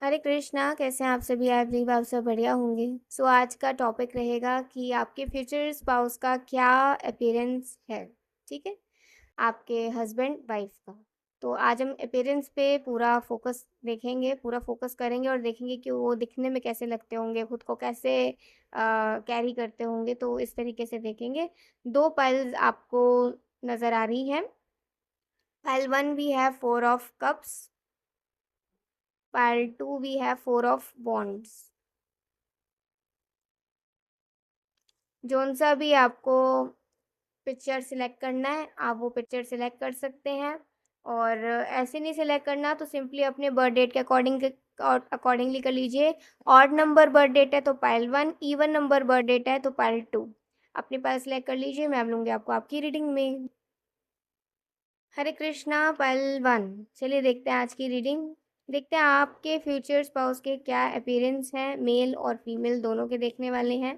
हरे कृष्णा, कैसे हैं आप सभी? आई बिलीव आप सब बढ़िया होंगे। सो आज का टॉपिक रहेगा कि आपके फ्यूचर स्पाउस का क्या अपीयरेंस है। ठीक है, आपके हस्बैंड वाइफ का। तो आज हम अपीयरेंस पे पूरा फोकस देखेंगे, पूरा फोकस करेंगे और देखेंगे कि वो दिखने में कैसे लगते होंगे, खुद को कैसे कैरी करते होंगे। तो इस तरीके से देखेंगे। दो पाइल्स आपको नज़र आ रही हैं। Pile one we have four of cups, pile two we have four of wands. जोन सा भी आपको पिक्चर सिलेक्ट करना है, आप वो पिक्चर सिलेक्ट कर सकते हैं। और ऐसे नहीं सिलेक्ट करना तो सिंपली अपने बर्थ डेट के अकॉर्डिंगली कर लीजिए। ऑड नंबर बर्थ डेट है तो pile one, even number birth date है तो पाइल टू। अपने पास सिलेक्ट कर लीजिए, मैं लूँगी आपको आपकी रीडिंग में। हरे कृष्णा, पाइल वन। चलिए देखते हैं आज की रीडिंग। देखते हैं आपके फ्यूचर स्पाउस के क्या अपीयरेंस हैं, मेल और फीमेल दोनों के देखने वाले हैं।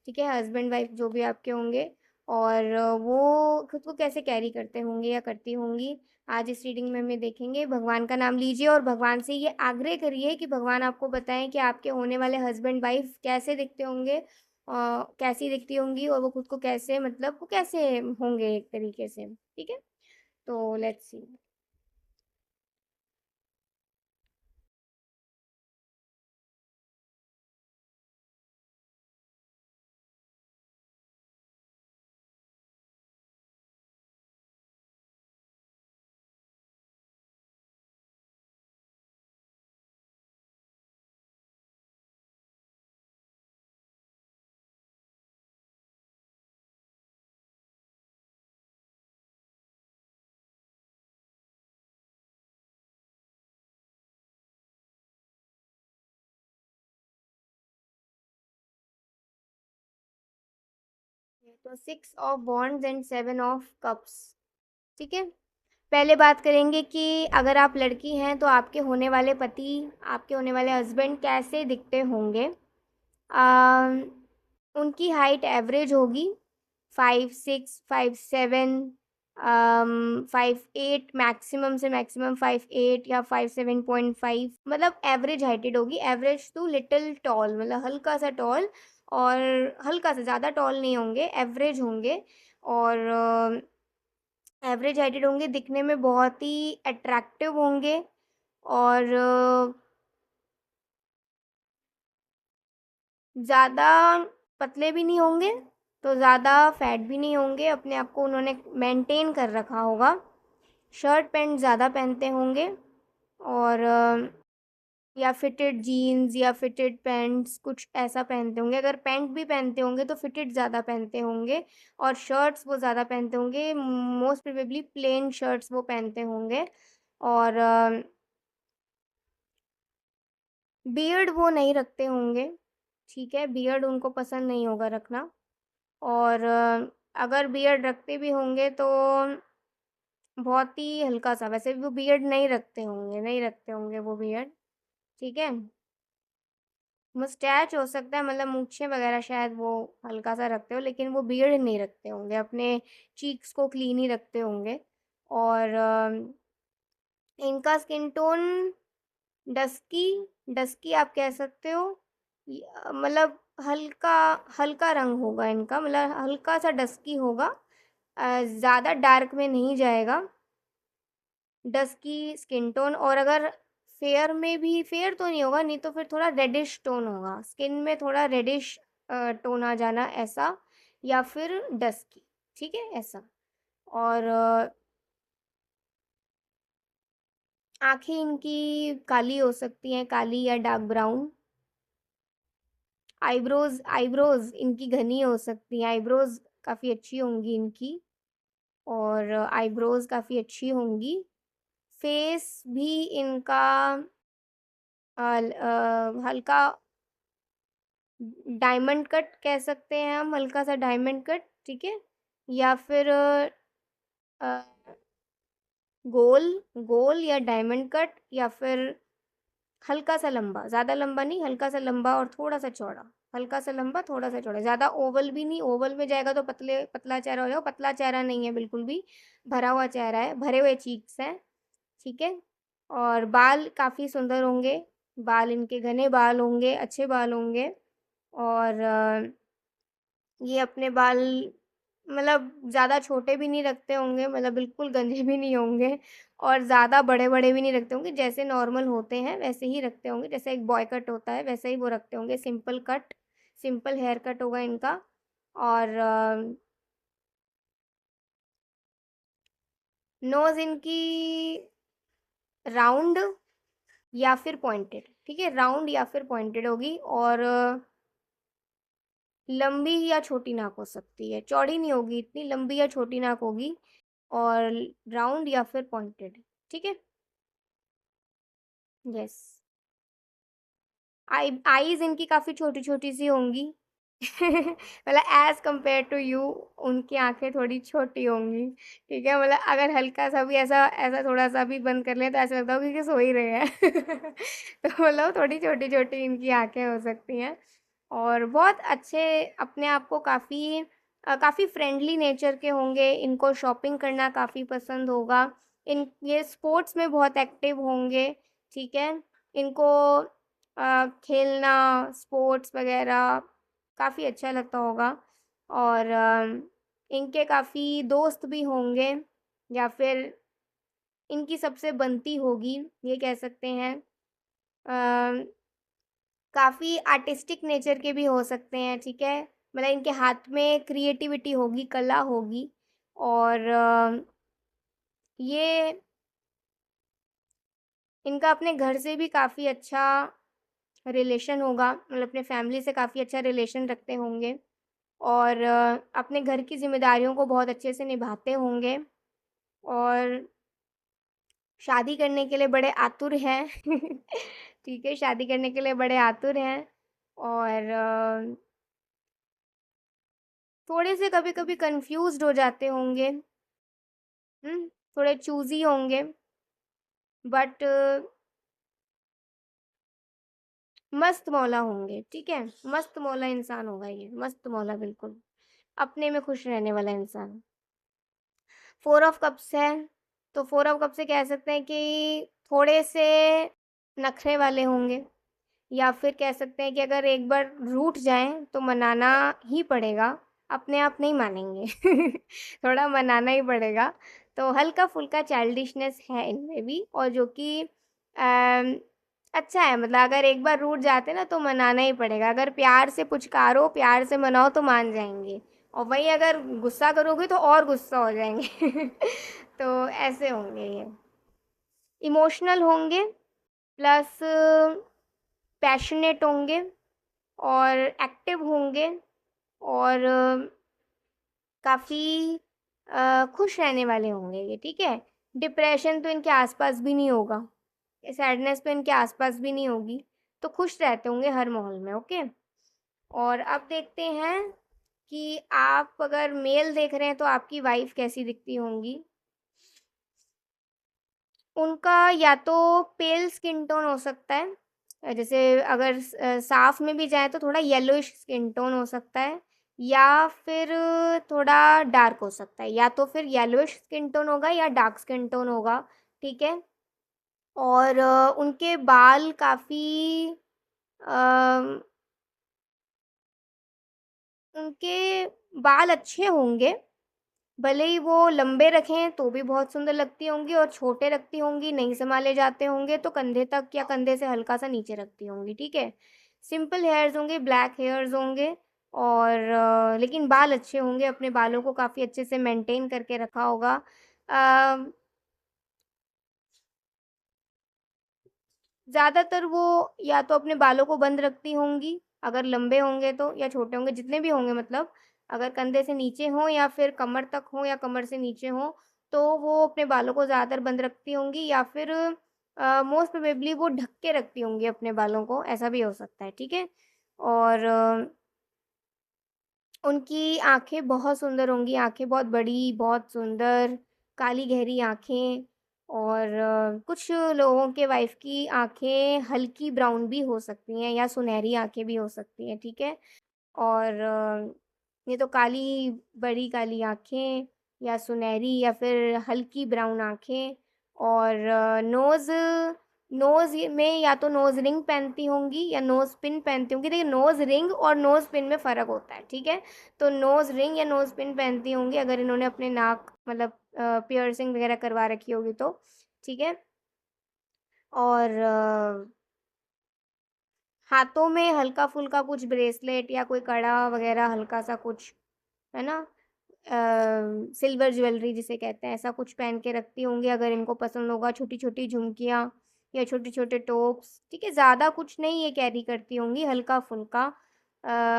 ठीक है, हस्बैंड वाइफ जो भी आपके होंगे। और वो खुद को कैसे कैरी करते होंगे या करती होंगी, आज इस रीडिंग में हमें देखेंगे। भगवान का नाम लीजिए और भगवान से ये आग्रह करिए कि भगवान आपको बताएं कि आपके होने वाले हस्बैंड वाइफ कैसे दिखते होंगे, कैसी दिखती होंगी, और वो खुद को कैसे, मतलब वो कैसे होंगे एक तरीके से। ठीक है, तो लेट्स सी। तो six of wands and seven of cups. ठीक है, पहले बात करेंगे कि अगर आप लड़की हैं तो आपके होने वाले पति, आपके होने वाले हस्बैंड कैसे दिखते होंगे। अम, उनकी हाइट एवरेज होगी, 5'6", 5'7", 5'8", मैक्सिमम से मैक्सिमम 5'8" या 5'7.5", मतलब एवरेज हाइटेड होगी। एवरेज टू लिटिल टॉल, मतलब हल्का सा टॉल, और हल्का सा, ज़्यादा टॉल नहीं होंगे, एवरेज होंगे। और एवरेज हाइटेड होंगे, दिखने में बहुत ही अट्रैक्टिव होंगे। और ज़्यादा पतले भी नहीं होंगे, तो ज़्यादा फैट भी नहीं होंगे। अपने आप को उन्होंने मेंटेन कर रखा होगा। शर्ट पैंट ज़्यादा पहनते होंगे, और या फिटेड जीन्स या फिटेड पैंट्स कुछ ऐसा पहनते होंगे। अगर पैंट भी पहनते होंगे तो फिटेड ज़्यादा पहनते होंगे, और शर्ट्स वो ज़्यादा पहनते होंगे। मोस्ट प्रोबेबली प्लेन शर्ट्स वो पहनते होंगे। और बियर्ड वो नहीं रखते होंगे। ठीक है, बियर्ड उनको पसंद नहीं होगा रखना। और अगर बियर्ड रखते भी होंगे तो बहुत ही हल्का सा, वैसे भी वो बियर्ड नहीं रखते होंगे, नहीं रखते होंगे वो बियर्ड। ठीक है, मुस्टैच हो सकता है, मतलब मूछें वगैरह शायद वो हल्का सा रखते हो, लेकिन वो बियर्ड नहीं रखते होंगे। अपने चीक्स को क्लीन ही रखते होंगे। और इनका स्किन टोन डस्की, डस्की आप कह सकते हो। मतलब हल्का, हल्का रंग होगा इनका, मतलब हल्का सा डस्की होगा। ज़्यादा डार्क में नहीं जाएगा, डस्की स्किन टोन। और अगर फेयर में भी, फेयर तो नहीं होगा, नहीं तो फिर थोड़ा रेडिश टोन होगा, स्किन में थोड़ा रेडिश टोन आ जाना ऐसा, या फिर डस्की। ठीक है, ऐसा। और आंखें इनकी काली हो सकती हैं, काली या डार्क ब्राउन। आईब्रोज, आईब्रोज इनकी घनी हो सकती हैं, आईब्रोज काफ़ी अच्छी होंगी इनकी। और आईब्रोज काफ़ी अच्छी होंगी। फेस भी इनका हल्का डायमंड कट कह सकते हैं हम, हल्का सा डायमंड कट। ठीक है, या फिर अ, गोल, गोल या डायमंड कट, या फिर हल्का सा लंबा, ज़्यादा लंबा नहीं, हल्का सा लंबा और थोड़ा सा चौड़ा। हल्का सा लंबा, थोड़ा सा चौड़ा, ज़्यादा ओवल भी नहीं। ओवल में जाएगा तो पतले, पतला चेहरा हो जाएगा। पतला चेहरा नहीं है बिल्कुल भी, भरा हुआ चेहरा है, भरे हुए चीक्स हैं। ठीक है, और बाल काफ़ी सुंदर होंगे, बाल इनके घने बाल होंगे, अच्छे बाल होंगे और ये अपने बाल मतलब ज़्यादा छोटे भी नहीं रखते होंगे, मतलब बिल्कुल गंजे भी नहीं होंगे और ज़्यादा बड़े-बड़े भी नहीं रखते होंगे, जैसे नॉर्मल होते हैं वैसे ही रखते होंगे, जैसे एक बॉय कट होता है वैसे ही वो रखते होंगे, simple cut, simple hair cut होगा इनका और नोज़ इनकी राउंड या फिर पॉइंटेड, ठीक है? राउंड या फिर पॉइंटेड होगी और लंबी या छोटी नाक हो सकती है, चौड़ी नहीं होगी इतनी, लंबी या छोटी नाक होगी और राउंड या फिर पॉइंटेड, ठीक है? यस। आईज़ इनकी काफ़ी छोटी-छोटी सी होंगी। मतलब एज़ कम्पेयर टू यू उनकी आँखें थोड़ी छोटी होंगी, ठीक है? मतलब अगर हल्का-सा भी ऐसा ऐसा थोड़ा-सा भी बंद कर लें तो ऐसा लगता होगा कि सो ही रहे हैं। तो मतलब थोड़ी छोटी-छोटी इनकी आँखें हो सकती हैं और बहुत अच्छे अपने आप को काफ़ी फ्रेंडली नेचर के होंगे, इनको शॉपिंग करना काफ़ी पसंद होगा। ये स्पोर्ट्स में बहुत एक्टिव होंगे, ठीक है? इनको खेलना, स्पोर्ट्स वग़ैरह काफ़ी अच्छा लगता होगा और इनके काफ़ी दोस्त भी होंगे या फिर इनकी सबसे बनती होगी, ये कह सकते हैं। काफ़ी आर्टिस्टिक नेचर के भी हो सकते हैं, ठीक है? मतलब इनके हाथ में क्रिएटिविटी होगी, कला होगी और ये इनका अपने घर से भी काफ़ी अच्छा रिलेशन होगा, मतलब अपने फैमिली से काफ़ी अच्छा रिलेशन रखते होंगे और अपने घर की ज़िम्मेदारियों को बहुत अच्छे से निभाते होंगे और शादी करने के लिए बड़े आतुर हैं। ठीक है, शादी करने के लिए बड़े आतुर हैं और थोड़े से कभी-कभी कन्फ्यूज़्ड हो जाते होंगे, हुँ? थोड़े चूज़ी होंगे बट मस्त मौला होंगे, ठीक है? मस्त मौला इंसान होगा ये, मस्त मौला बिल्कुल, अपने में खुश रहने वाला इंसान। 4 ऑफ कप्स है, तो 4 ऑफ कप्स से कह सकते हैं कि थोड़े से नखरे वाले होंगे या फिर कह सकते हैं कि अगर एक बार रूठ जाएँ तो मनाना ही पड़ेगा, अपने आप नहीं मानेंगे। थोड़ा मनाना ही पड़ेगा, तो हल्का-फुल्का चाइल्डिशनेस है इनमें भी और जो कि अच्छा है मतलब अगर एक बार रूठ जाते हैं ना तो मनाना ही पड़ेगा, अगर प्यार से पुचकारो, प्यार से मनाओ तो मान जाएँगे और वहीं अगर गुस्सा करोगे तो और गुस्सा हो जाएँगे। तो ऐसे होंगे ये। इमोशनल होंगे प्लस पैशनेट होंगे और एक्टिव होंगे और काफ़ी खुश रहने वाले होंगे ये, ठीक है? डिप्रेशन तो इनके आस-पास भी नहीं होगा, सैडनेस तो इनके आस-पास भी नहीं होगी, तो खुश रहते होंगे हर माहौल में, ओके? और अब देखते हैं कि आप अगर मेल देख रहे हैं तो आपकी वाइफ़ कैसी दिखती होंगी? उनका या तो पेल स्किन टोन हो सकता है जैसे अगर साफ़ में भी जाएँ तो थोड़ा येलोइश स्किन टोन हो सकता है या फिर थोड़ा डार्क हो सकता है। या तो फिर येलोइश स्किन टोन होगा या डार्क स्किन टोन होगा, ठीक है? और उनके बाल काफ़ी अम, उनके बाल अच्छे होंगे भले ही वो लंबे रखें तो भी बहुत सुंदर लगती होंगी और छोटे रखती होंगी, नहीं सँभाले जाते होंगे तो कंधे तक या कंधे से हल्का-सा नीचे रखती होंगी, ठीक है? सिंपल हेयर्स होंगे, ब्लैक हेयर्स होंगे और लेकिन बाल अच्छे होंगे, अपने बालों को काफ़ी अच्छे से मेंटेन करके रखा होगा। अ, ज़्यादातर वो या तो अपने बालों को बंद रखती होंगी, अगर लंबे होंगे तो या छोटे होंगे, जितने भी होंगे मतलब, अगर कंधे से नीचे हों या फिर कमर तक हों या कमर से नीचे हों, तो वो अपने बालों को ज़्यादातर बंद रखती होंगी या फिर मोस्ट प्रोबेबली वो ढक के रखती होंगी अपने बालों को, ऐसा भी हो सकता है, ठीक है? और उनकी आँखें बहुत सुंदर होंगी, आँखें बहुत बड़ी, बहुत सुंदर, काली गहरी आँखें और कुछ लोगों के वाइफ़ की आँखें हल्की ब्राउन भी हो सकती हैं या सुनहरी आँखें भी हो सकती हैं, ठीक है? और ये तो काली बड़ी काली आँखें या सुनहरी या फिर हल्की ब्राउन आँखें और नोज़ नोज में या तो नोज रिंग पहनती होंगी या नोज पिन पहनती होंगी। देखिए, नोज रिंग और नोज पिन में फ़र्क होता है, ठीक है। तो नोज रिंग या नोज पिन पहनती होंगी अगर इन्होंने अपने नाक मतलब पियर्सिंग वगैरह करवा रखी होगी तो, ठीक है। और हाथों में हल्का फुल्का कुछ ब्रेसलेट या कोई कड़ा वगैरह हल्का सा कुछ, है ना, सिल्वर ज्वेलरी जिसे कहते हैं, ऐसा कुछ पहन के रखती होंगी अगर इनको पसंद होगा। छोटी छोटी झुमकियाँ या छोटे छोटे टॉप्स, ठीक है, ज़्यादा कुछ नहीं ये कैरी करती होंगी, हल्का फुल्का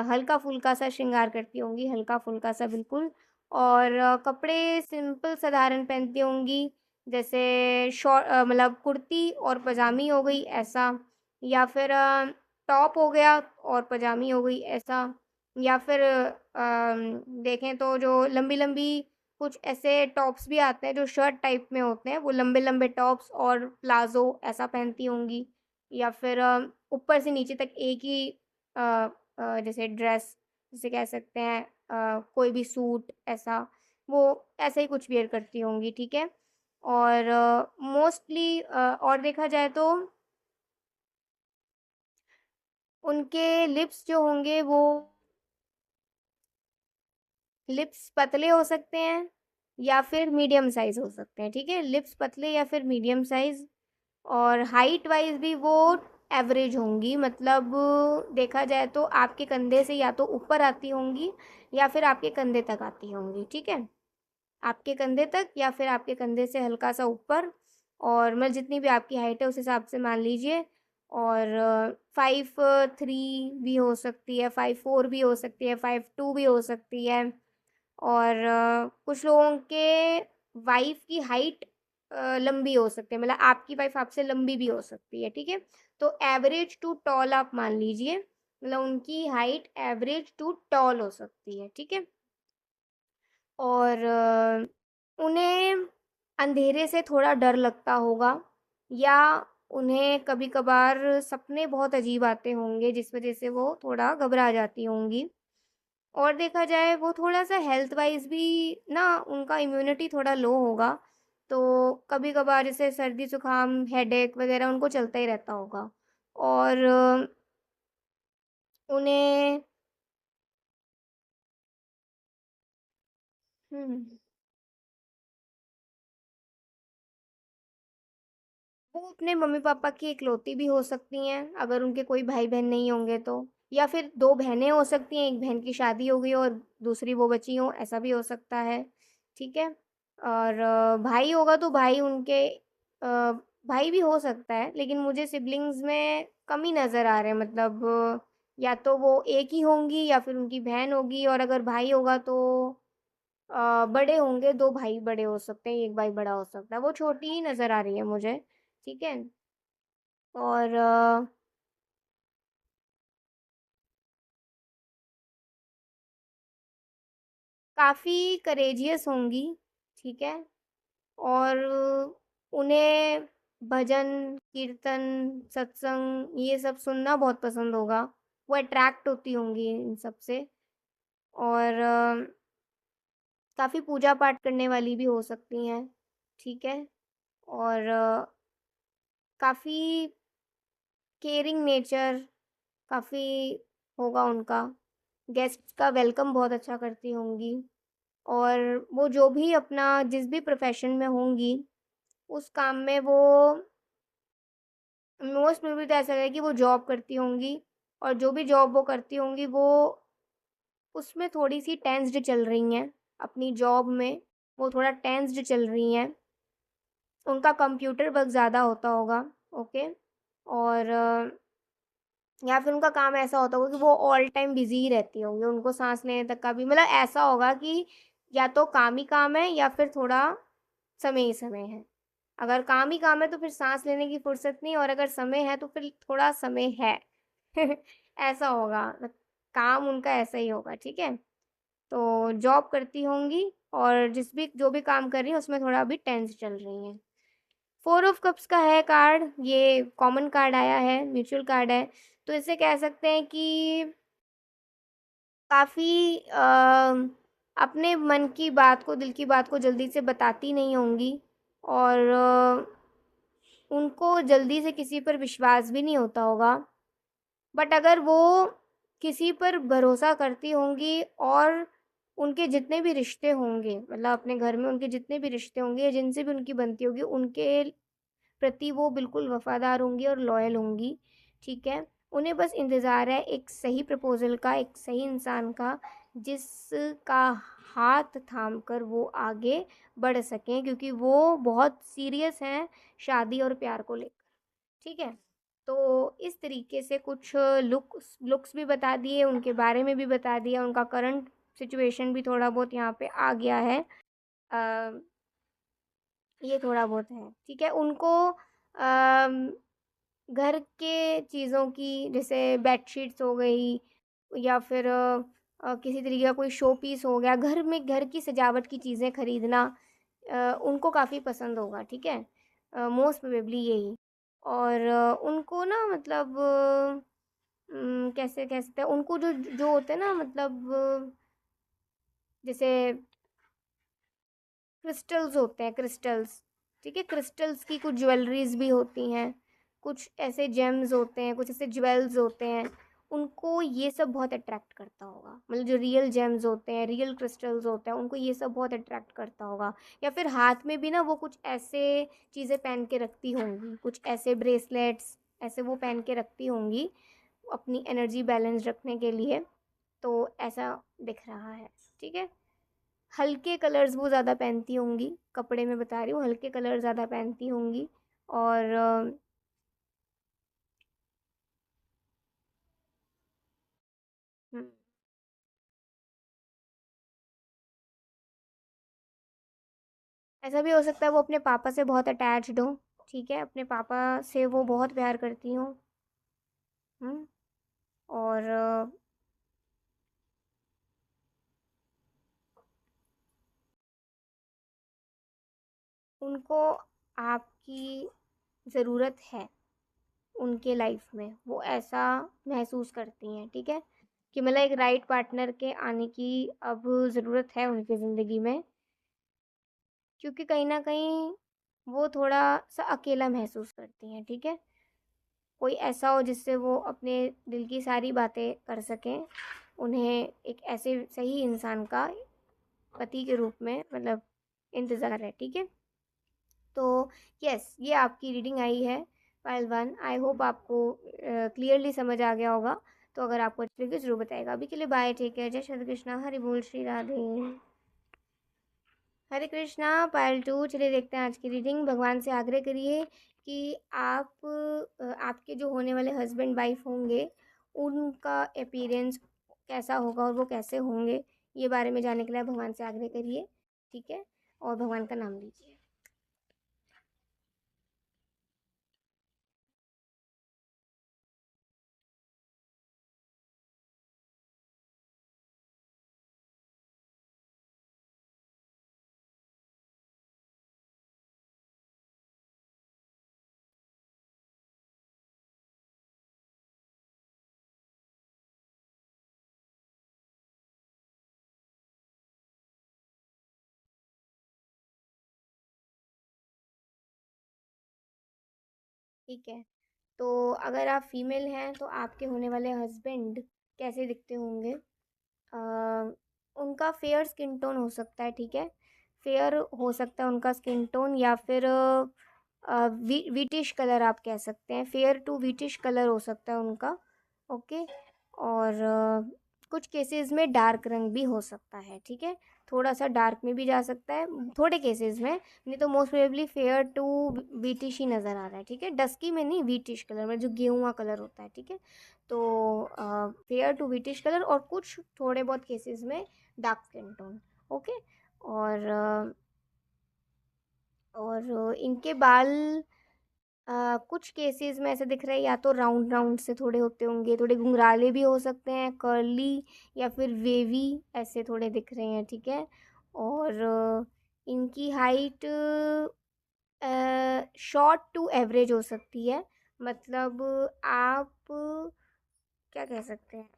हल्का फुल्का सा श्रृंगार करती होंगी, हल्का फुल्का सा बिल्कुल। और कपड़े सिंपल साधारण पहनती होंगी, जैसे शॉर्ट मतलब कुर्ती और पजामी हो गई ऐसा, या फिर टॉप हो गया और पजामी हो गई ऐसा, या फिर देखें तो जो लंबी-लंबी कुछ ऐसे टॉप्स भी आते हैं जो शर्ट टाइप में होते हैं, वो लंबे-लंबे टॉप्स और प्लाज़ो ऐसा पहनती होंगी, या फिर ऊपर से नीचे तक एक ही अ जैसे ड्रेस जिसे कह सकते हैं, कोई भी सूट ऐसा, वो ऐसा ही कुछ वियर करती होंगी, ठीक है। और मोस्टली और देखा जाए तो उनके लिप्स जो होंगे वो लिप्स पतले हो सकते हैं या फिर मीडियम साइज़ हो सकते हैं, ठीक है? लिप्स पतले या फिर मीडियम साइज़। और हाइट वाइज़ भी वो एवरेज होंगी, मतलब देखा जाए तो आपके कंधे से या तो ऊपर आती होंगी या फिर आपके कंधे तक आती होंगी, ठीक है? आपके कंधे तक या फिर आपके कंधे से हल्का सा ऊपर, और मतलब जितनी भी आपकी हाइट है उस हिसाब से मान लीजिए। और 5'3" भी हो सकती है, 5'4" भी हो सकती है, 5'2" भी हो सकती है। और कुछ लोगों के वाइफ़ की हाइट लंबी हो सकती है, मतलब आपकी वाइफ़ आपसे लंबी भी हो सकती है, ठीक है? तो एवरेज टू टॉल आप मान लीजिए, मतलब उनकी हाइट एवरेज टू टॉल हो सकती है, ठीक है? और उन्हें अंधेरे से थोड़ा डर लगता होगा, या उन्हें कभी-कभार सपने बहुत अजीब आते होंगे जिस वज़ह से वो थोड़ा घबरा जाती होंगी। और देखा जाए वो थोड़ा-सा हेल्थ वाइज़ भी ना उनका इम्यूनिटी थोड़ा लो होगा, तो कभी-कभार जैसे सर्दी-जुकाम, हेडेक वग़ैरह उनको चलता ही रहता होगा। और उन्हें हुँ। वो अपने मम्मी-पापा की इकलौती भी हो सकती हैं, अगर उनके कोई भाई-बहन नहीं होंगे तो। या फिर 2 बहनें हो सकती हैं, एक बहन की शादी हो गई हो और दूसरी वो बची हो, ऐसा भी हो सकता है, ठीक है? और भाई होगा तो भाई उनके भाई भी हो सकता है, लेकिन मुझे सिबलिंग्स में कम ही नज़र आ रहे हैं, मतलब या तो वो एक ही होंगी या फिर उनकी बहन होगी, और अगर भाई होगा तो बड़े होंगे, 2 भाई बड़े हो सकते हैं, 1 भाई बड़ा हो सकता है, वो छोटी ही नज़र आ रही है मुझे, ठीक है? और काफ़ी करेजियस होंगी, ठीक है? और उन्हें भजन, कीर्तन, सत्संग ये सब सुनना बहुत पसंद होगा। वो अट्रैक्ट होती होंगी इन सब से। और काफ़ी पूजा-पाठ करने वाली भी हो सकती हैं, ठीक है? और काफ़ी केयरिंग नेचर काफ़ी होगा उनका। गेस्ट का वेलकम बहुत अच्छा करती होंगी। और वो जो भी अपना जिस भी प्रोफ़ेशन में होंगी, उस काम में वो मोस्ट प्रोबेबली तो ऐसा है कि वो जॉब करती होंगी, और जो भी जॉब वो करती होंगी वो उसमें थोड़ी-सी टेंस्ड चल रही हैं, अपनी जॉब में वो थोड़ा टेंस्ड चल रही हैं। उनका कंप्यूटर वर्क ज़्यादा होता होगा, ओके? और या फिर उनका काम ऐसा होता होगा कि वो ऑल टाइम बिज़ी ही रहती होंगी, उनको साँस लेने तक का भी मतलब ऐसा होगा कि या तो काम ही काम है या फिर थोड़ा समय ही समय है। अगर काम ही काम है तो फिर साँस लेने की फुर्सत नहीं, और अगर समय है तो फिर थोड़ा समय है। ऐसा होगा, काम उनका ऐसा ही होगा, ठीक है? तो जॉब करती होंगी, और जो भी काम कर रही हैं उसमें थोड़ा अभी टेंस चल रही हैं। 4 ऑफ कप्स का है कार्ड, ये कॉमन कार्ड आया है, म्यूचुअल कार्ड है। तो इसे कह सकते हैं कि काफ़ी अपने मन की बात को, दिल की बात को जल्दी से बताती नहीं होंगी, और उनको जल्दी से किसी पर विश्वास भी नहीं होता होगा। बट अगर वो किसी पर भरोसा करती होंगी और उनके जितने भी रिश्ते होंगे, मतलब अपने घर में उनके जितने भी रिश्ते होंगे या जिनसे भी उनकी बनती होगी, उनके प्रति वो बिल्कुल वफ़ादार होंगी और लॉयल होंगी, ठीक है? उन्हें बस इंतज़ार है एक सही प्रपोज़ल का, एक सही इंसान का, जिसका हाथ थाम कर वो आगे बढ़ सकें, क्योंकि वो बहुत सीरियस हैं शादी और प्यार को लेकर, ठीक है? तो इस तरीके से कुछ लुक्स भी बता दिए, उनके बारे में भी बता दिया, उनका करंट सिचुएशन भी थोड़ा बहुत यहाँ पे आ गया है। अ, ये थोड़ा बहुत है, ठीक है? उनको घर के चीज़ों की, जैसे बेडशीट्स हो गई या फिर किसी तरीके का कोई शो पीस हो गया, घर में घर की सजावट की चीज़ें खरीदना उनको काफ़ी पसंद होगा, ठीक है? मोस्ट प्रोबेबली यही। और उनको ना मतलब कैसे कह सकते हैं, उनको जो जो होते हैं ना, मतलब जैसे क्रिस्टल्स होते हैं, क्रिस्टल्स, ठीक है? क्रिस्टल्स की कुछ ज्वेलरीज़ भी होती हैं, कुछ ऐसे जेम्स होते हैं, कुछ ऐसे ज्वेल्स होते हैं, उनको ये सब बहुत अट्रैक्ट करता होगा। मतलब जो रियल जेम्स होते हैं, रियल क्रिस्टल्स होते हैं, उनको ये सब बहुत अट्रैक्ट करता होगा। या फिर हाथ में भी ना वो कुछ ऐसे चीज़ें पहन के रखती होंगी, कुछ ऐसे ब्रेसलेट्स ऐसे वो पहन के रखती होंगी, अपनी एनर्जी बैलेंस रखने के लिए। तो ऐसा दिख रहा है, ठीक है? हल्के कलर्स वो ज़्यादा पहनती होंगी, कपड़े में बता रही हूँ, हल्के कलर ज़्यादा पहनती होंगी। और हुँ, ऐसा भी हो सकता है वो अपने पापा से बहुत अटैच्ड हों, ठीक है? अपने पापा से वो बहुत प्यार करती हों, हुँ? और उनको आपकी ज़रूरत है उनके लाइफ़ में, वो ऐसा महसूस करती हैं, ठीक है? कि मतलब एक राइट पार्टनर के आने की अब ज़रूरत है उनकी ज़िंदगी में। क्योंकि कहीं न कहीं वो थोड़ा-सा अकेला महसूस करती हैं, ठीक है? कोई ऐसा हो जिससे वो अपने दिल की सारी बातें कर सकें। उन्हें एक ऐसे सही इंसान का पति के रूप में मतलब इंतज़ार है, ठीक है? तो यस, ये आपकी रीडिंग आई है पाइल 1। आई होप आपको क्लियरली समझ आ गया होगा। तो अगर आपको अच्छी लगी ज़रूर बताइएगा। अभी के लिए बाय, टेक केयर, जय श्री कृष्णा, हरि बोल, श्री राधे। हरे कृष्णा। पायल 2, चलिए देखते हैं आज की रीडिंग। भगवान से आग्रह करिए कि आप आपके जो होने वाले हस्बैंड वाइफ होंगे, उनका अपीयरेंस कैसा होगा और वो कैसे होंगे, ये बारे में जानने के लिए आप भगवान से आग्रह करिए, ठीक है? और भगवान का नाम लीजिए। ठीक है। तो अगर आप फीमेल हैं तो आपके होने वाले हस्बैंड कैसे दिखते होंगे? उनका फेयर स्किन टोन हो सकता है, ठीक है? फेयर हो सकता है उनका स्किन टोन, या फिर वीटिश कलर आप कह सकते हैं। फेयर टू वीटिश कलर हो सकता है उनका, ओके? और कुछ केसेस में डार्क रंग भी हो सकता है, ठीक है? थोड़ा सा डार्क में भी जा सकता है थोड़े केसेस में, नहीं तो most probably fair to whitish ही नज़र आ रहा है, ठीक है? डस्की में नहीं, वीटिश कलर में, जो गेहुआ कलर होता है, ठीक है? तो फेयर टू विटिश कलर, और कुछ थोड़े बहुत केसेस में डार्क स्किन टोन, ओके? और इनके बाल कुछ केसेस में ऐसे दिख रहा है, या तो राउंड राउंड से थोड़े होते होंगे, थोड़े घुंघराले भी हो सकते हैं, कर्ली या फिर वेवी, ऐसे थोड़े दिख रहे हैं, ठीक है? और इनकी हाइट शॉर्ट टू एवरेज हो सकती है। मतलब आप क्या कह सकते हैं,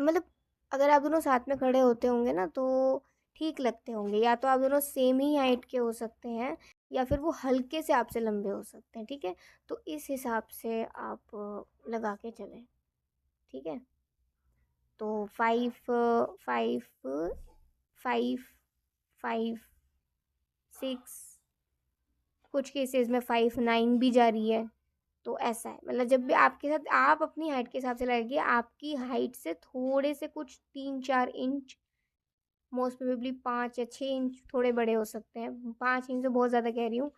मतलब अगर आप दोनों साथ में खड़े होते होंगे ना, तो ठीक लगते होंगे, या तो आप दोनों सेम ही हाइट के हो सकते हैं, या फिर वो हल्के से आपसे लंबे हो सकते हैं, ठीक है? तो इस हिसाब से आप लगा के चलें, ठीक है? तो 5 5 5 5 6, कुछ केसेस में 5 9 भी जा रही है। तो ऐसा है, मतलब जब भी आपके साथ, आप अपनी हाइट के हिसाब से लगाइए, आपकी हाइट से थोड़े से कुछ 3-4 इंच, मोस्ट प्रोबेबली 5 या 6 इंच थोड़े बड़े हो सकते हैं। 5 इंच से बहुत ज़्यादा कह रही हूँ,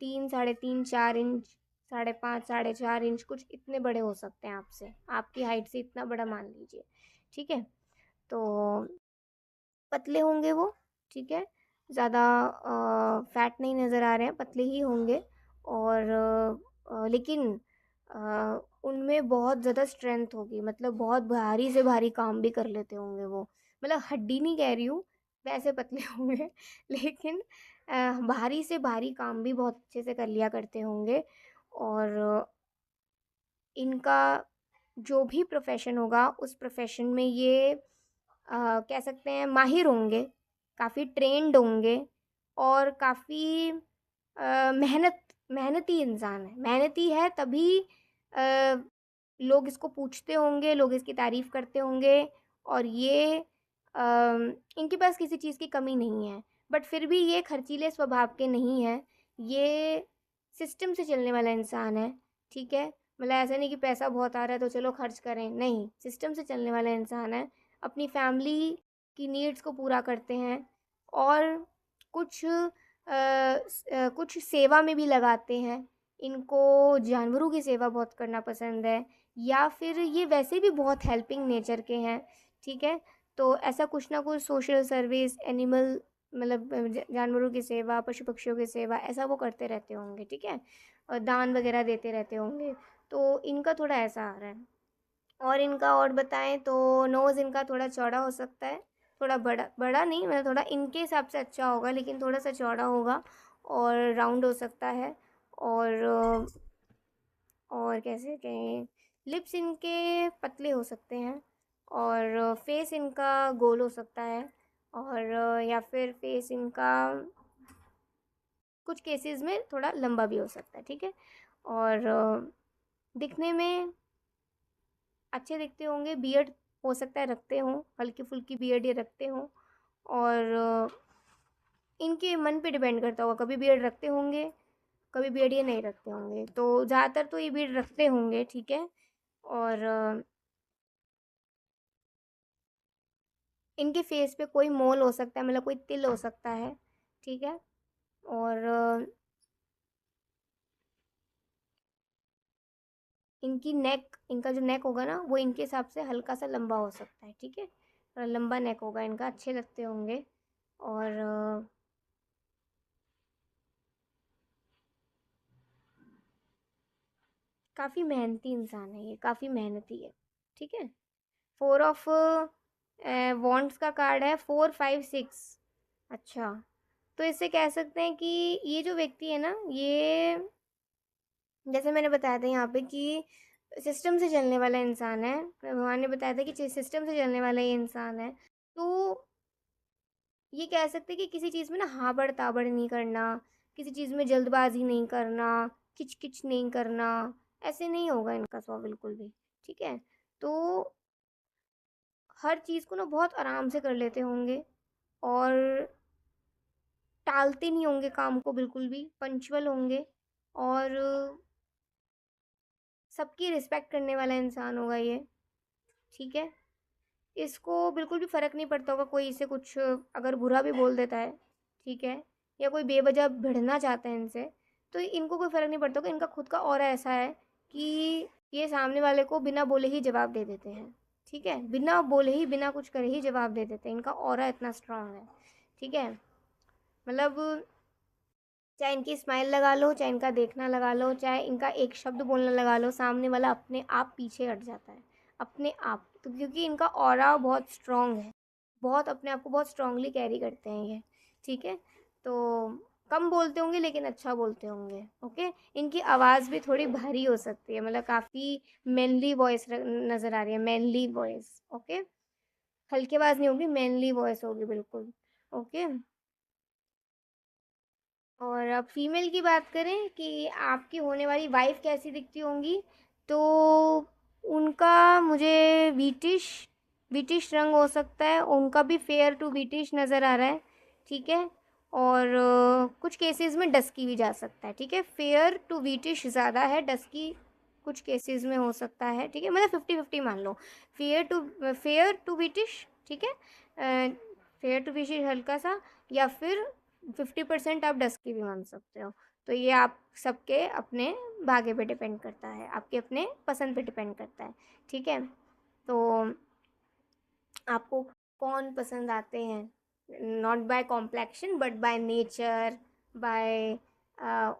3 3.5 4 इंच, 5.5 4.5 इंच, कुछ इतने बड़े हो सकते हैं आपसे, आपकी हाइट से इतना बड़ा मान लीजिए, ठीक है? तो पतले होंगे वो, ठीक है? ज़्यादा फैट नहीं नज़र आ रहे हैं, पतले ही होंगे। और लेकिन उनमें बहुत ज़्यादा स्ट्रेंथ होगी, मतलब बहुत भारी से भारी काम भी कर लेते होंगे वो। मतलब हड्डी नहीं कह रही हूँ, वैसे पतले होंगे लेकिन भारी से भारी काम भी बहुत अच्छे से कर लिया करते होंगे। और इनका जो भी प्रोफ़ेशन होगा, उस प्रोफ़ेशन में ये कह सकते हैं माहिर होंगे, काफ़ी ट्रेन्ड होंगे, और काफ़ी मेहनती इंसान है। मेहनती है तभी अ, लोग इसको पूछते होंगे, लोग इसकी तारीफ़ करते होंगे, और ये इनके पास किसी चीज़ की कमी नहीं है। बट फिर भी ये खर्चीले स्वभाव के नहीं हैं। ये सिस्टम से चलने वाला इंसान है, ठीक है? मतलब ऐसा नहीं कि पैसा बहुत आ रहा है तो चलो खर्च करें, नहीं, सिस्टम से चलने वाला इंसान है। अपनी फैमिली की नीड्स को पूरा करते हैं, और कुछ कुछ सेवा में भी लगाते हैं। इनको जानवरों की सेवा बहुत करना पसंद है, या फिर ये वैसे भी बहुत हेल्पिंग नेचर के हैं, ठीक है? तो ऐसा कुछ ना कुछ सोशल सर्विस, एनिमल, मतलब जानवरों की सेवा, पशु पक्षियों की सेवा, ऐसा वो करते रहते होंगे, ठीक है? और दान वगैरह देते रहते होंगे। तो इनका थोड़ा ऐसा आ रहा है। और इनका और बताएं तो नोज़ इनका थोड़ा चौड़ा हो सकता है, थोड़ा बड़ा, बड़ा नहीं, मतलब थोड़ा इनके हिसाब से अच्छा होगा, लेकिन थोड़ा सा चौड़ा होगा, और राउंड हो सकता है। और कैसे कहें, लिप्स इनके पतले हो सकते हैं, और फेस इनका गोल हो सकता है, और या फिर फेस इनका कुछ केसेस में थोड़ा लंबा भी हो सकता है, ठीक है? और दिखने में अच्छे दिखते होंगे, बियर्ड हो सकता है रखते हों, हल्की-फुल्की बियर्ड ये रखते हों। और इनके मन पे डिपेंड करता होगा, कभी बियर्ड रखते होंगे, कभी बियर्ड ये नहीं रखते होंगे। तो ज़्यादातर तो ये बियर्ड रखते होंगे, ठीक है? और इनके फेस पे कोई मोल हो सकता है, मतलब कोई तिल हो सकता है, ठीक है? और इनकी नेक, इनका जो नेक होगा ना, वो इनके हिसाब से हल्का सा लंबा हो सकता है, ठीक है? थोड़ा लंबा नेक होगा इनका, अच्छे लगते होंगे। और काफ़ी मेहनती इंसान है ये, काफ़ी मेहनती है, ठीक है? 4 ऑफ वॉन्ड्स का कार्ड है, 4 5 6। अच्छा, तो इससे कह सकते हैं कि ये जो व्यक्ति है ना, ये जैसे मैंने बताया था यहाँ पे कि सिस्टम से चलने वाला इंसान है। भगवान ने बताया था कि सिस्टम से चलने वाला ये इंसान है। तो ये कह सकते हैं कि किसी चीज़ में ना हाबड़-ताबड़ नहीं करना, किसी चीज़ में जल्दबाज़ी नहीं करना, किच-किच नहीं करना, ऐसे नहीं होगा इनका स्वभाव बिल्कुल भी, ठीक है? तो हर चीज़ को ना बहुत आराम से कर लेते होंगे, और टालते नहीं होंगे काम को बिल्कुल भी, पंक्चुअल होंगे, और सबकी रिस्पेक्ट करने वाला इंसान होगा ये, ठीक है? इसको बिल्कुल भी फ़र्क नहीं पड़ता होगा कोई इसे कुछ अगर बुरा भी बोल देता है, ठीक है? या कोई बेवजह भिड़ना चाहता है इनसे, तो इनको कोई फ़र्क नहीं पड़ता होगा। इनका खुद का ऑरा ऐसा है कि ये सामने वाले को बिना बोले ही जवाब दे देते हैं, ठीक है? बिना बोले ही, बिना कुछ करे ही जवाब दे देते हैं। इनका ऑरा इतना स्ट्रॉन्ग है, ठीक है? मतलब चाहे इनकी स्माइल लगा लो, चाहे इनका देखना लगा लो, चाहे इनका एक शब्द बोलना लगा लो, सामने वाला अपने आप पीछे हट जाता है, अपने आप। तो क्योंकि इनका ऑरा बहुत स्ट्रॉन्ग है, बहुत अपने आप को बहुत स्ट्रॉन्गली कैरी करते हैं ये, ठीक है? तो कम बोलते होंगे लेकिन अच्छा बोलते होंगे, ओके? इनकी आवाज़ भी थोड़ी भारी हो सकती है, मतलब काफ़ी मैनली वॉइस नज़र आ रही है, मैनली वॉइस, ओके? हल्की आवाज़ नहीं होगी, मैनली वॉइस होगी बिल्कुल, ओके? और अब फीमेल की बात करें कि आपकी होने वाली वाइफ़ कैसी दिखती होंगी, तो उनका मुझे व्हीटिश व्हीटिश रंग हो सकता है, उनका भी फेयर टू व्हीटिश नज़र आ रहा है, ठीक है? और कुछ केसेस में डस्की भी जा सकता है, ठीक है? फेयर टू व्हीटिश ज़्यादा है, डस्की कुछ केसेस में हो सकता है, ठीक है? मतलब 50-50 मान लो। फेयर टू व्हीटिश, ठीक है? फेयर टू व्हीटिश हल्का-सा, या फिर 50% आप डस्की भी मान सकते हो। तो ये आप सबके अपने भाग्य पे डिपेंड करता है, आपके अपने पसंद पे डिपेंड करता है, ठीक है? तो आपको कौन पसंद आते हैं, not by complexion but by nature, by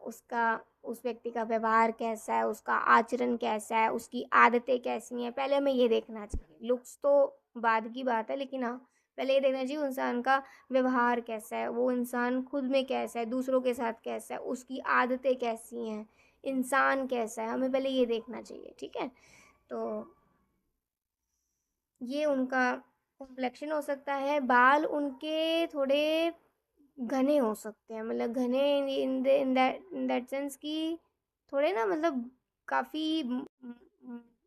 उसका उस व्यक्ति का व्यवहार कैसा है, उसका आचरण कैसा है, उसकी आदतें कैसी हैं, पहले हमें ये देखना चाहिए। लुक्स तो बाद की बात है, लेकिन हाँ, पहले ये देखना चाहिए इंसान का व्यवहार कैसा है, वो इंसान खुद में कैसा है, दूसरों के साथ कैसा है, उसकी आदतें कैसी हैं, इंसान कैसा है, हमें पहले ये देखना चाहिए, ठीक है? तो ये उनका कॉम्प्लेक्शन हो सकता है। बाल उनके थोड़े घने हो सकते हैं, मतलब घने इन दैट सेंस कि थोड़े ना, मतलब काफ़ी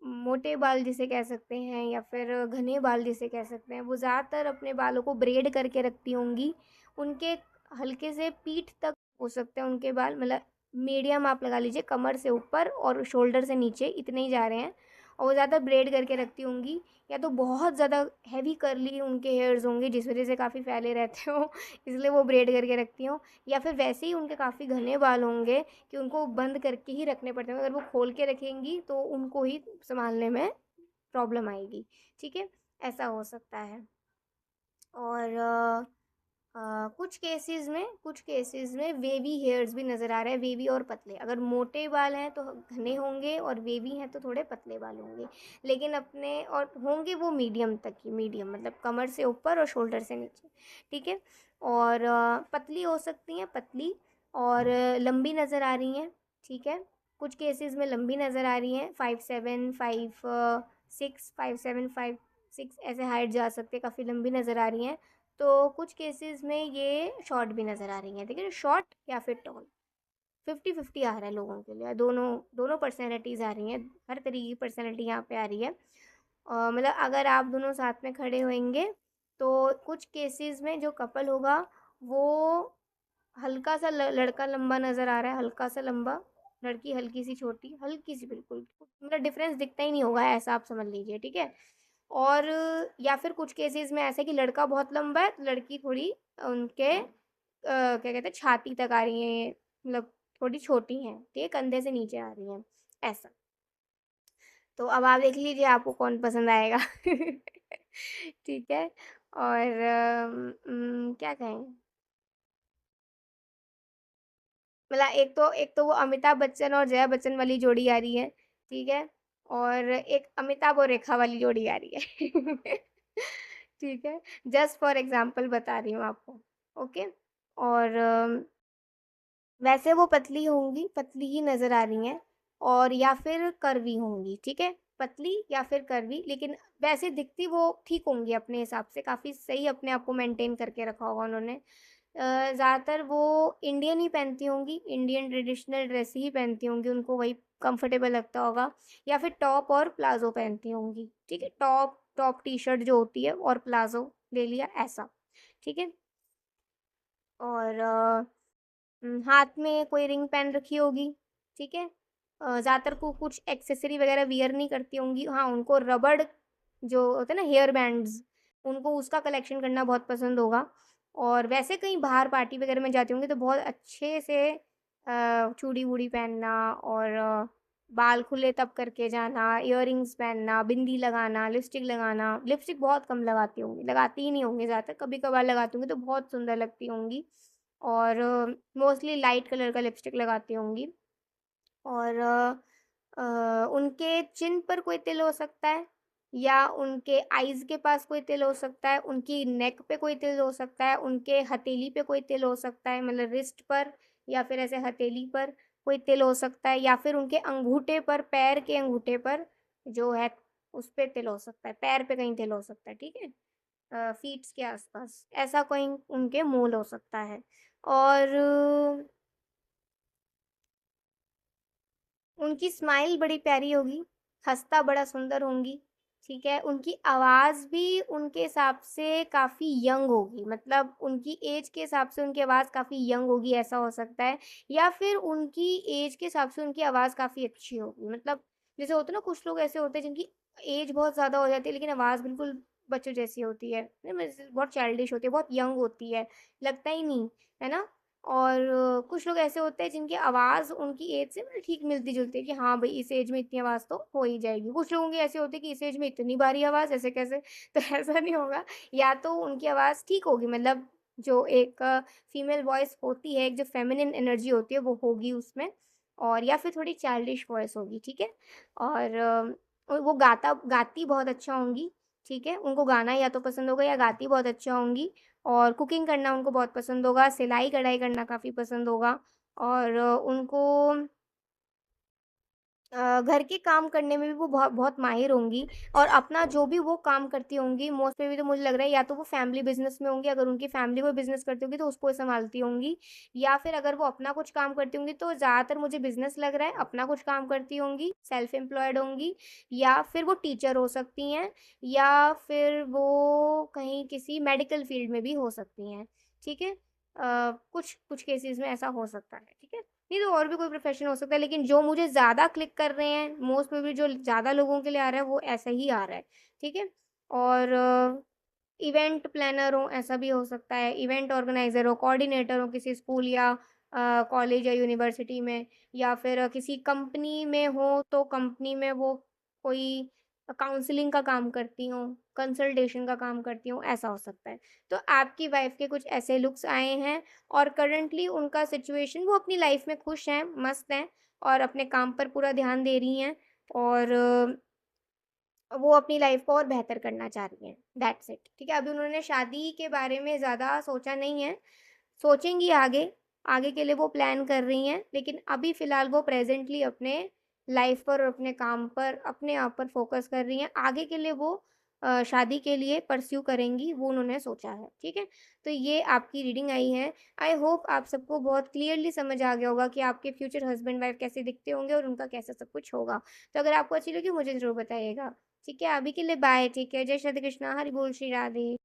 मोटे बाल जिसे कह सकते हैं, या फिर घने बाल जिसे कह सकते हैं। वो ज़्यादातर अपने बालों को ब्रेड करके रखती होंगी। उनके हल्के से पीठ तक हो सकते हैं उनके बाल, मतलब मीडियम आप लगा लीजिए, कमर से ऊपर और शोल्डर से नीचे इतने ही जा रहे हैं, और वो ज़्यादा ब्रेड करके रखती होंगी, या तो बहुत ज़्यादा हैवी कर्ली उनके हेयर्स होंगे जिस वजह से काफ़ी फैले रहते हो इसलिए वो ब्रेड करके रखती हों, या फिर वैसे ही उनके काफ़ी घने बाल होंगे कि उनको बंद करके ही रखने पड़ते हैं, अगर वो खोल के रखेंगी तो उनको ही संभालने में प्रॉब्लम आएगी, ठीक है? ऐसा हो सकता है। और कुछ केसेस में वेवी हेयर्स भी नज़र आ रहे हैं, वेवी और पतले। अगर मोटे बाल हैं तो घने होंगे, और वेवी हैं तो थोड़े पतले बाल होंगे, लेकिन अपने और होंगे वो मीडियम तक ही, मीडियम मतलब कमर से ऊपर और शोल्डर से नीचे, ठीक है? और पतली हो सकती हैं, पतली और लंबी नज़र आ रही हैं, ठीक है? कुछ केसेस में लंबी नज़र आ रही हैं, 5'7", 5'6", 5'7", 5'6", ऐसे हाइट जा सकते हैं, काफ़ी लंबी नज़र आ रही हैं। तो कुछ केसेस में ये शॉर्ट भी नज़र आ रही हैं, ठीक है? शॉर्ट या फिर टॉल, 50-50 आ रहा है लोगों के लिए, दोनों दोनों पर्सनैलिटीज़ आ रही हैं, हर तरीके की पर्सनैलिटी यहाँ पे आ रही है। मतलब अगर आप दोनों साथ में खड़े होंगे तो कुछ केसेस में जो कपल होगा वो हल्का सा लड़का लंबा नज़र आ रहा है, हल्का सा लंबा, लड़की हल्की सी छोटी, हल्की सी बिल्कुल, मतलब डिफरेंस दिखता ही नहीं होगा, ऐसा आप समझ लीजिए, ठीक है? और या फिर कुछ केसेस में ऐसा है कि लड़का बहुत लंबा है, तो लड़की थोड़ी उनके क्या कहते हैं, छाती तक आ रही हैं, मतलब थोड़ी छोटी हैं, ठीक है? कंधे से नीचे आ रही हैं, ऐसा। तो अब आप देख लीजिए आपको कौन पसंद आएगा ठीक है? और क्या कहें, मतलब एक तो वो अमिताभ बच्चन और जया बच्चन वाली जोड़ी आ रही है, ठीक है? और एक अमिताभ और रेखा वाली जोड़ी आ रही है ठीक है? जस्ट फॉर एग्ज़ाम्पल बता रही हूँ आपको, ओके? और वैसे वो पतली होंगी, पतली ही नज़र आ रही हैं, और या फिर कर्वी होंगी, ठीक है? पतली या फिर कर्वी, लेकिन वैसे दिखती वो ठीक होंगी अपने हिसाब से, काफ़ी सही अपने आप को मेंटेन करके रखा होगा उन्होंने। ज़्यादातर वो इंडियन ही पहनती होंगी, इंडियन ट्रेडिशनल ड्रेस ही पहनती होंगी, उनको वही कंफर्टेबल लगता होगा, या फिर टॉप और प्लाज़ो पहनती होंगी, ठीक है? टॉप टॉप टी-शर्ट जो होती है और प्लाज़ो ले लिया, ऐसा, ठीक है? और हाथ में कोई रिंग पहन रखी होगी, ठीक है? ज़्यादातर को कुछ एक्सेसरी वगैरह वियर नहीं करती होंगी। हाँ, उनको रबड़ जो होते हैं ना, हेयर बैंड्स, उनको उसका कलेक्शन करना बहुत पसंद होगा। और वैसे कहीं बाहर पार्टी वगैरह में जाती होंगी तो बहुत अच्छे से चूड़ी-वूड़ी पहनना, और बाल खुले तब करके जाना, इयररिंग्स पहनना, बिंदी लगाना, लिपस्टिक लगाना। लिपस्टिक बहुत कम लगाती होंगी, लगाती ही नहीं होंगी ज़्यादातर, कभी-कभार लगाती होंगी तो बहुत सुंदर लगती होंगी। और मोस्टली लाइट कलर का लिपस्टिक लगाती होंगी। और उनके चिन पर कोई तिल हो सकता है, या उनके आईज़ के पास कोई तिल हो सकता है, उनकी नेक पे कोई तिल हो सकता है, उनके हथेली पे कोई तिल हो सकता है, मतलब रिस्ट पर, या फिर ऐसे हथेली पर कोई तिल हो सकता है, या फिर उनके अंगूठे पर, पैर के अंगूठे पर जो है उस पे तिल हो सकता है, पैर पे कहीं तिल हो सकता है, ठीक है? फ़ीट्स के आसपास, ऐसा कोई उनके मूल हो सकता है। और उनकी स्माइल बड़ी प्यारी होगी, हँसता बड़ा सुंदर होंगी, ठीक है? उनकी आवाज़ भी उनके हिसाब से काफ़ी यंग होगी, मतलब उनकी ऐज के हिसाब से उनकी आवाज़ काफ़ी यंग होगी, ऐसा हो सकता है। या फिर उनकी ऐज के हिसाब से उनकी आवाज़ काफ़ी अच्छी होगी। मतलब जैसे होता है ना, कुछ लोग ऐसे होते हैं जिनकी ऐज बहुत ज़्यादा हो जाती है लेकिन आवाज़ बिल्कुल बच्चों जैसी होती है। नहीं मीन्स बहुत चाइल्डिश होती है, बहुत यंग होती है, लगता ही नहीं, है ना? और कुछ लोग ऐसे होते हैं जिनकी आवाज़ उनकी एज से मतलब ठीक मिलती-जुलती है कि हाँ भाई, इस एज में इतनी आवाज़ तो हो ही जाएगी। कुछ लोगों की ऐसे होती है कि इस एज में इतनी भारी आवाज़, ऐसे कैसे? तो ऐसा नहीं होगा। या तो उनकी आवाज़ ठीक होगी, मतलब जो एक फीमेल वॉइस होती है, एक जो फेमिनिन एनर्जी होती है वो होगी उसमें, और या फिर थोड़ी चाइल्डिश वॉइस होगी, ठीक है? और वो गाती बहुत अच्छा होंगी, ठीक है? उनको गाना या तो पसंद होगा या गाती बहुत अच्छा होंगी। और कुकिंग करना उनको बहुत पसंद होगा, सिलाई-कढ़ाई करना काफ़ी पसंद होगा, और उनको घर के काम करने में भी वो बहुत माहिर होंगी। और अपना जो भी वो काम करती होंगी, मोस्ट प्रोबेबली तो मुझे लग रहा है या तो वो फैमिली बिज़नेस में होंगी, अगर उनकी फैमिली कोई बिज़नेस करती होगी तो उसको ही सँभालती होंगी, या फिर अगर वो अपना कुछ काम करती होंगी तो ज़्यादातर मुझे बिज़नेस लग रहा है, अपना कुछ काम करती होंगी, सेल्फ एम्प्लॉयड होंगी, या फिर वो टीचर हो सकती हैं, या फिर वो कहीं किसी मेडिकल फ़ील्ड में भी हो सकती हैं, ठीक है? कुछ कुछ केसेज़ में ऐसा हो सकता है, ठीक है? नहीं तो और भी कोई प्रोफ़ेशन हो सकता है, लेकिन जो मुझे ज़्यादा क्लिक कर रहे हैं, मोस्ट प्रोबेबली जो ज़्यादा लोगों के लिए आ रहा है, वो ऐसा ही आ रहा है, ठीक है? और इवेंट प्लानर हो, ऐसा भी हो सकता है, इवेंट ऑर्गेनाइज़र हो, कोऑर्डिनेटर हो किसी स्कूल या कॉलेज या यूनिवर्सिटी में, या फिर किसी कंपनी में हो, तो कंपनी में वो कोई काउंसलिंग का काम करती हों, कंसल्टेशन का काम करती हों, ऐसा हो सकता है। तो आपकी वाइफ़ के कुछ ऐसे लुक्स आए हैं, और करंटली उनका सिचुएशन, वो अपनी लाइफ में खुश हैं, मस्त हैं, और अपने काम पर पूरा ध्यान दे रही हैं, और वो अपनी लाइफ को और बेहतर करना चाह रही हैं, दैट्स इट, ठीक है? अभी उन्होंने शादी के बारे में ज़्यादा सोचा नहीं है, सोचेंगी आगे, आगे के लिए वो प्लान कर रही हैं, लेकिन अभी फ़िलहाल वो प्रेज़ेंटली अपने लाइफ़ पर और अपने काम पर, अपने आप पर फ़ोकस कर रही हैं। आगे के लिए वो शादी के लिए परस्यू करेंगी, वो उन्होंने सोचा है, ठीक है? तो ये आपकी रीडिंग आई है। आई होप आप सबको बहुत क्लियरली समझ आ गया होगा कि आपके फ्यूचर हस्बैंड-वाइफ कैसे दिखते होंगे और उनका कैसा सब कुछ होगा। तो अगर आपको अच्छी लगी मुझे ज़रूर बताइएगा, ठीक है? अभी के लिए बाय, ठीक है? जय श्री कृष्णा, हरि बोल, श्री राधे।